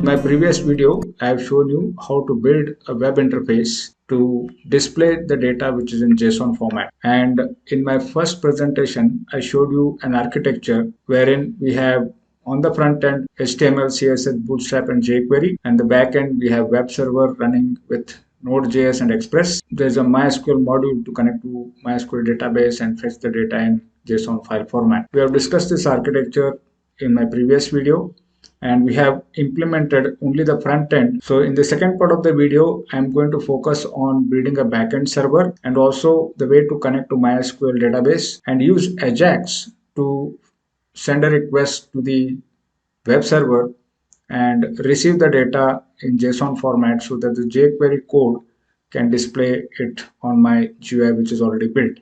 In my previous video, I have shown you how to build a web interface to display the data which is in JSON format. And in my first presentation, I showed you an architecture wherein we have on the front end HTML, CSS, Bootstrap, and jQuery, and the back end we have web server running with Node.js and Express. There's a MySQL module to connect to MySQL database and fetch the data in JSON file format. We have discussed this architecture in my previous video, and we have implemented only the front end. So in the second part of the video, I'm going to focus on building a backend server and also the way to connect to MySQL database and use Ajax to send a request to the web server and receive the data in JSON format so that the jQuery code can display it on my GUI which is already built.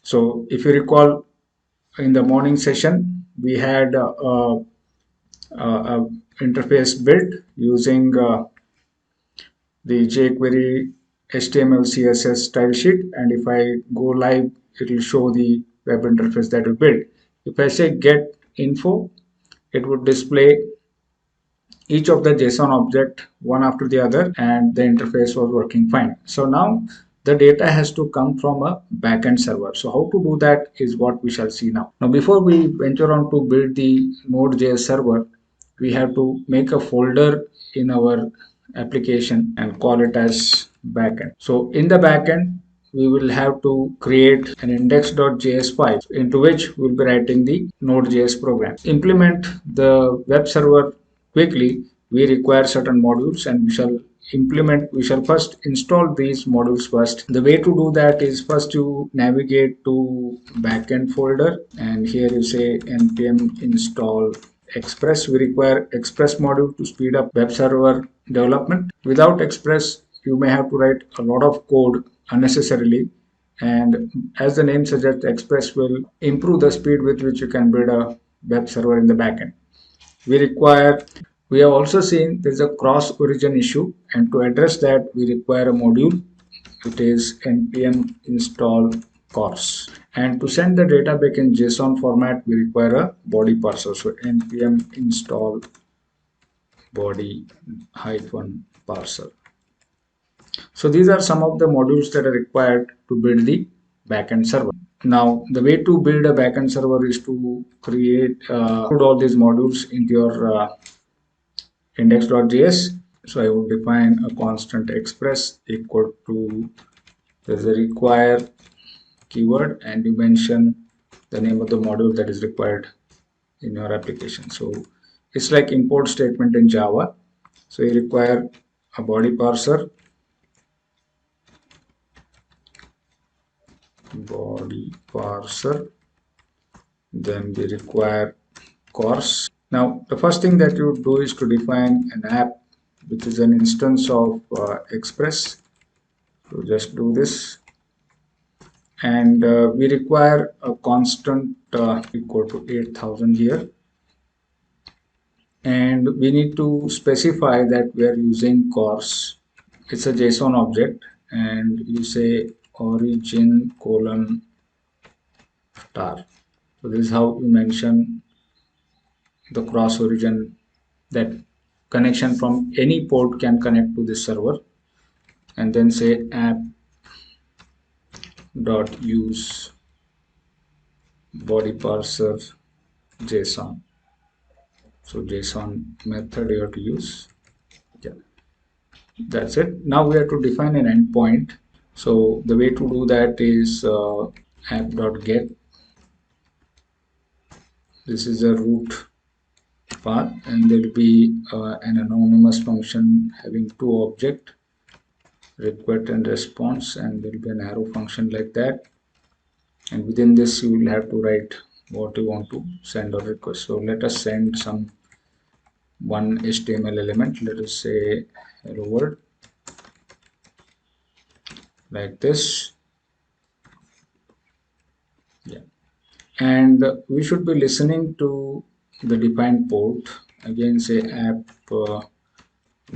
So if you recall, in the morning session, we had a interface built using the jQuery HTML CSS style sheet, and if I go live, it will show the web interface that we built. If I say get info, it would display each of the JSON object one after the other, and the interface was working fine. So now the data has to come from a backend server. So how to do that is what we shall see now. Now before we venture on to build the Node.js server, we have to make a folder in our application and call it as backend. So in the backend, we will have to create an index.js file into which we'll be writing the Node.js program. Implement the web server quickly, we require certain modules, and we shall first install these modules first. The way to do that is first you navigate to backend folder, and here you say npm install Express. We require Express module to speed up web server development. Without Express, you may have to write a lot of code unnecessarily, and as the name suggests, Express will improve the speed with which you can build a web server in the backend. We have also seen there's a cross origin issue, and to address that we require a module. It is npm install cors, and to send the data back in JSON format we require a body parser. So npm install body -parser. So these are some of the modules that are required to build the backend server. Now the way to build a backend server is to put all these modules into your index.js. So I would define a constant express equal to, there's a require keyword, and you mention the name of the module that is required in your application. So it's like import statement in Java. So you require a body parser, then we require cors. Now the first thing that you would do is to define an app which is an instance of Express. So just do this, and we require a constant equal to 8000 here, and we need to specify that we are using cors. It's a JSON object, and you say origin : star. So this is how you mention the cross origin, that connection from any port can connect to this server, and then say app dot use body parser JSON. So JSON method you have to use. Yeah, that's it. Now we have to define an endpoint. So the way to do that is app.get. This is a root path, and there will be an anonymous function having two objects, request and response, and there will be an arrow function like that, and within this you will have to write what you want to send or request. So let us send one HTML element. Let us say hello world, like this. Yeah, and we should be listening to the defined port. Again say app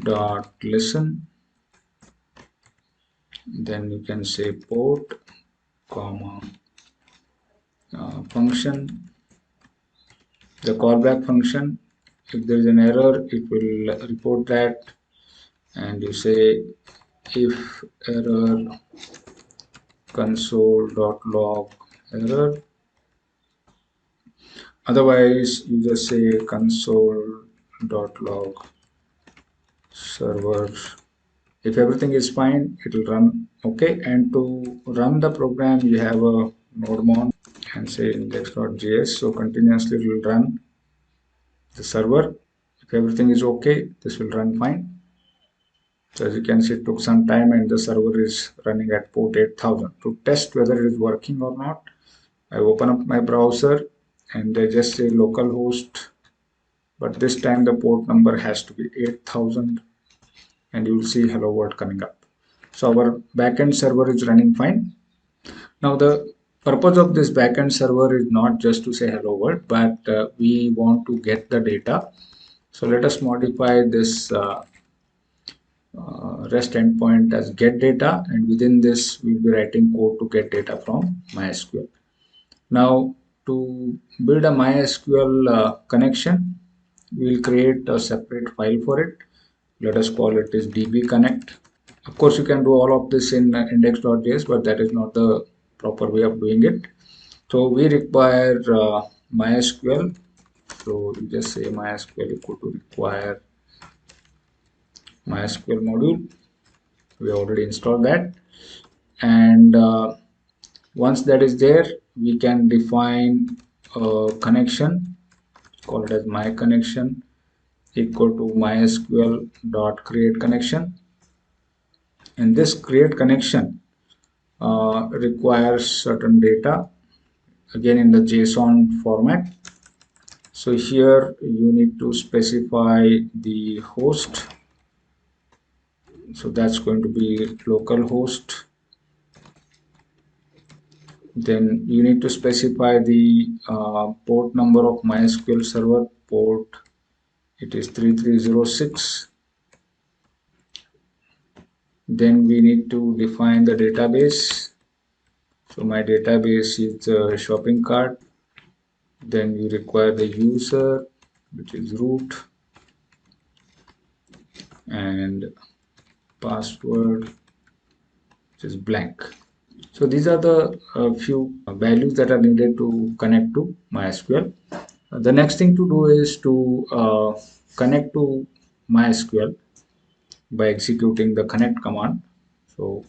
dot listen, then you can say port comma function, the callback function, if there is an error, it will report that, and you say if error console.log error. Otherwise, you just say console.log server. If everything is fine, it will run okay. And to run the program, you have a node and say index.js. So continuously it will run the server. If everything is okay, this will run fine. So as you can see, it took some time and the server is running at port 8000. To test whether it is working or not, I open up my browser and I just say localhost, but this time the port number has to be 8000, and you will see hello world coming up. So our backend server is running fine. Now the purpose of this backend server is not just to say hello world, but we want to get the data. So let us modify this REST endpoint as get data, and within this we'll be writing code to get data from MySQL. Now to build a MySQL connection, we'll create a separate file for it. Let us call it as dbconnect. Of course, you can do all of this in index.js, but that is not the proper way of doing it. So we require MySQL. So you just say MySQL equal to require MySQL module. We already installed that, and once that is there, we can define a connection, call it as my connection equal to mysql dot create connection, and this create connection requires certain data, again in the json format. So here you need to specify the host, so that's going to be localhost. Then you need to specify the port number of MySQL server port. It is 3306. Then we need to define the database. So my database is a shopping cart. Then you require the user, which is root, and password, which is blank. So these are the few values that are needed to connect to MySQL. The next thing to do is to connect to MySQL by executing the connect command. So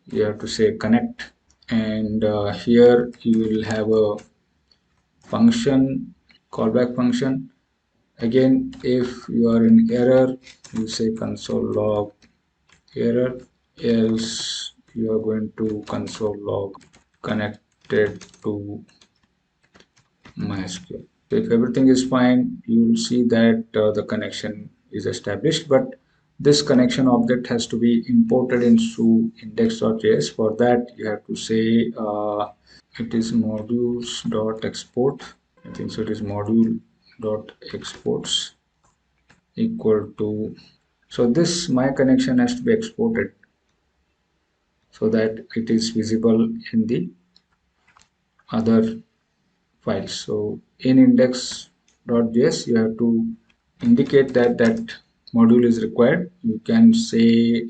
you have to say connect, and here you will have a function, callback function. Again, if you are in error, you say console log error, else you are going to console log connected to MySQL. So if everything is fine, you will see that the connection is established, but this connection object has to be imported into index.js. For that, you have to say it is modules.export. I think so. It is module.exports equal to. So this my connection has to be exported so that it is visible in the other files. So in index.js, you have to indicate that that module is required. You can say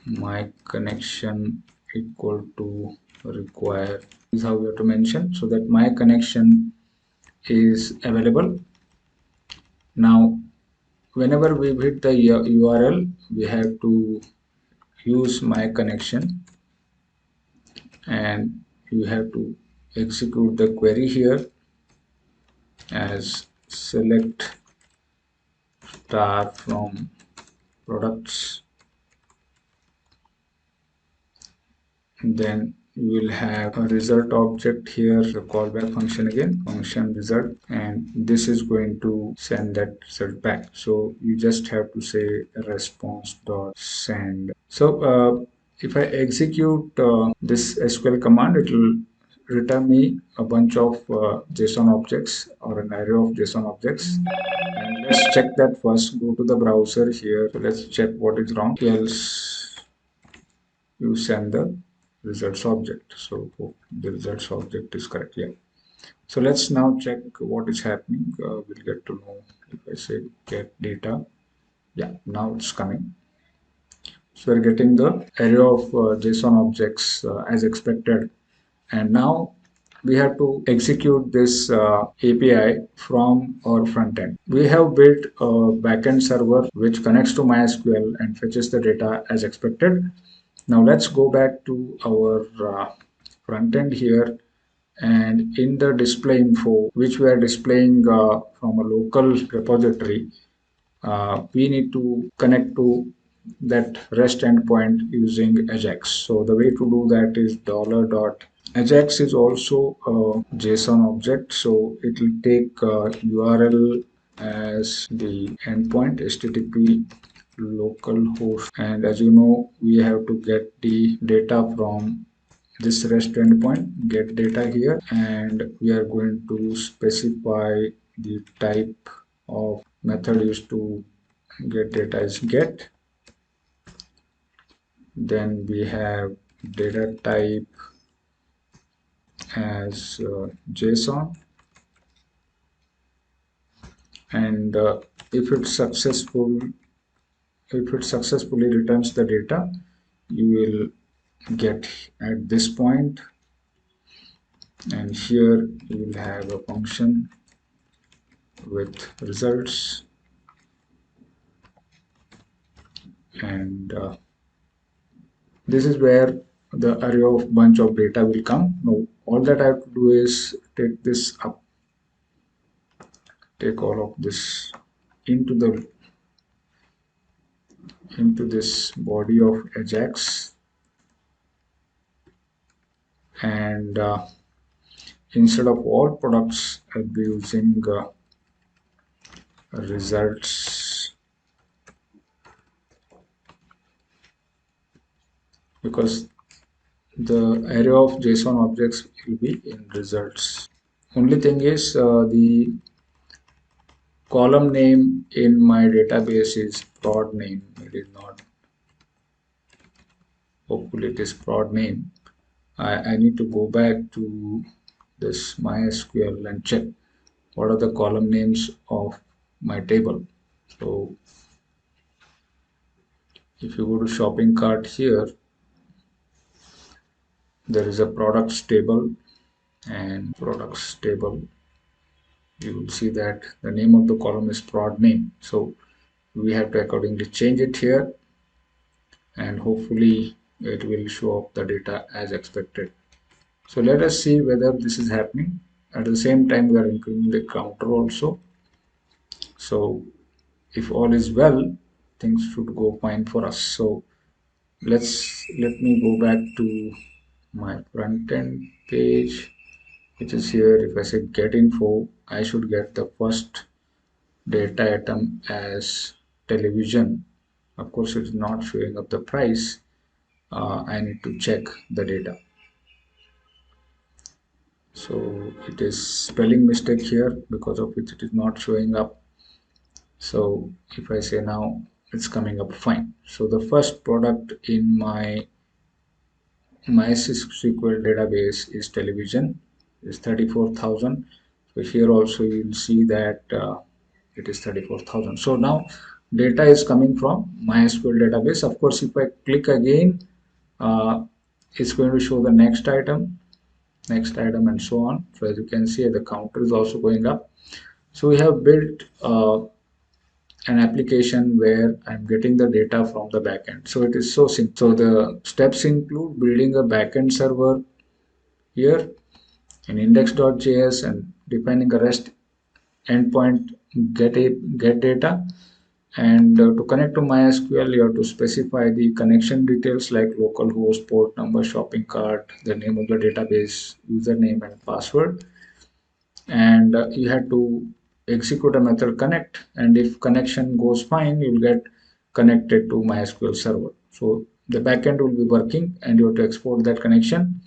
my connection equal to require. This is how you have to mention so that my connection is available. Now, whenever we hit the URL, we have to use my connection, and you have to execute the query here as select star from products. Then you will have a result object here, the callback function again, function result, and this is going to send that result back. So you just have to say response dot send. So if I execute this SQL command, it will return me a bunch of JSON objects or an array of JSON objects. And let's check that first. Go to the browser here. So let's check what is wrong. Else you send the results object. So the results object is correct. Yeah. So let's now check what is happening. We'll get to know if I say get data. Yeah, now it's coming. So we're getting the array of JSON objects as expected. And now we have to execute this API from our front end. We have built a backend server which connects to MySQL and fetches the data as expected. Now let's go back to our front end here, and in the display info which we are displaying from a local repository, we need to connect to that REST endpoint using Ajax. So the way to do that is dollar dot. Ajax is also a JSON object, so it will take URL as the endpoint, HTTP localhost, and as you know, we have to get the data from this REST endpoint, get data here, and we are going to specify the type of method used to get data is get. Then we have data type as JSON, and if it's successful, if it successfully returns the data, you will get at this point, and here you will have a function with results, and this is where the array of bunch of data will come. Now all that I have to do is take this up, take all of this into the into this body of Ajax, and instead of all products I'll be using results, because the array of JSON objects will be in results. Only thing is the column name in my database is prod name. It is not, hopefully it is prod name. I need to go back to this MySQL and check what are the column names of my table. So if you go to shopping cart here, there is a products table, and products table, you will see that the name of the column is prod name. So we have to accordingly change it here, and hopefully it will show up the data as expected. So let us see whether this is happening. At the same time, we are including the counter also. So if all is well, things should go fine for us. So let me go back to my front end page, which is here. If I say get info, I should get the first data item as television. Of course, it's not showing up the price. I need to check the data. So it is spelling mistake here, because of which it is not showing up. So if I say now, it's coming up fine. So the first product in my MySQL database is television, is 34,000. So here also you'll see that it is 34,000. So now data is coming from MySQL database. Of course, if I click again, uh, it's going to show the next item, and so on. So as you can see, the counter is also going up. So we have built an application where I'm getting the data from the backend. So it is so simple. So the steps include building a backend server here in index.js and defining a REST endpoint get data. And to connect to MySQL, you have to specify the connection details like localhost, port number, shopping cart, the name of the database, username, and password. And you have to execute a method connect, and if connection goes fine, you'll get connected to MySQL server. So the backend will be working, and you have to export that connection.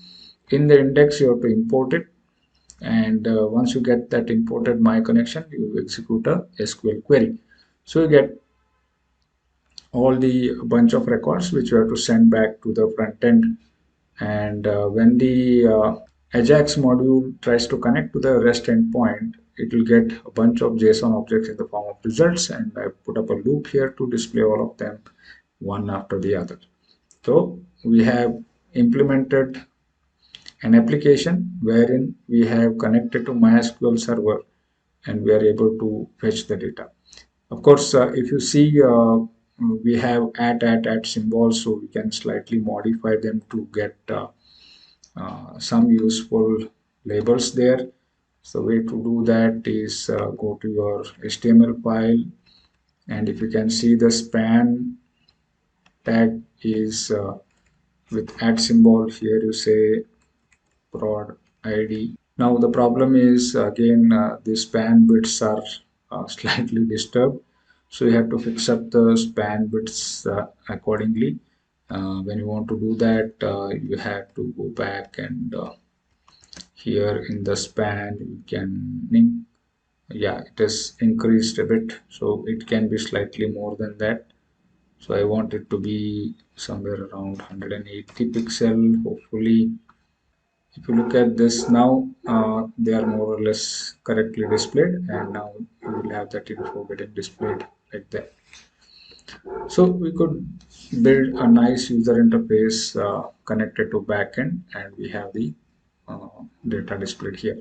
In the index, you have to import it, and once you get that imported my connection, you execute a SQL query. So you get all the bunch of records which you have to send back to the front end. And when the Ajax module tries to connect to the REST endpoint, it will get a bunch of JSON objects in the form of results, and I put up a loop here to display all of them one after the other. So we have implemented an application wherein we have connected to MySQL server and we are able to fetch the data. Of course, if you see, we have at symbols, so we can slightly modify them to get some useful labels there. So the way to do that is go to your HTML file, and if you can see, the span tag is with at symbol. Here you say prod id. Now the problem is again, the span bits are slightly disturbed, so you have to fix up the span bits accordingly. When you want to do that, you have to go back and here in the span you can, yeah, it is increased a bit, so it can be slightly more than that. So I want it to be somewhere around 180 pixel. Hopefully, if you look at this now, they are more or less correctly displayed, and now you will have that info getting displayed like that. So we could build a nice user interface connected to backend, and we have the data displayed here.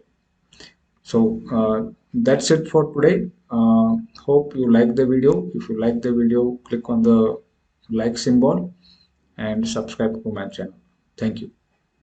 So that's it for today. Hope you like the video. If you like the video, click on the like symbol and subscribe to my channel. Thank you.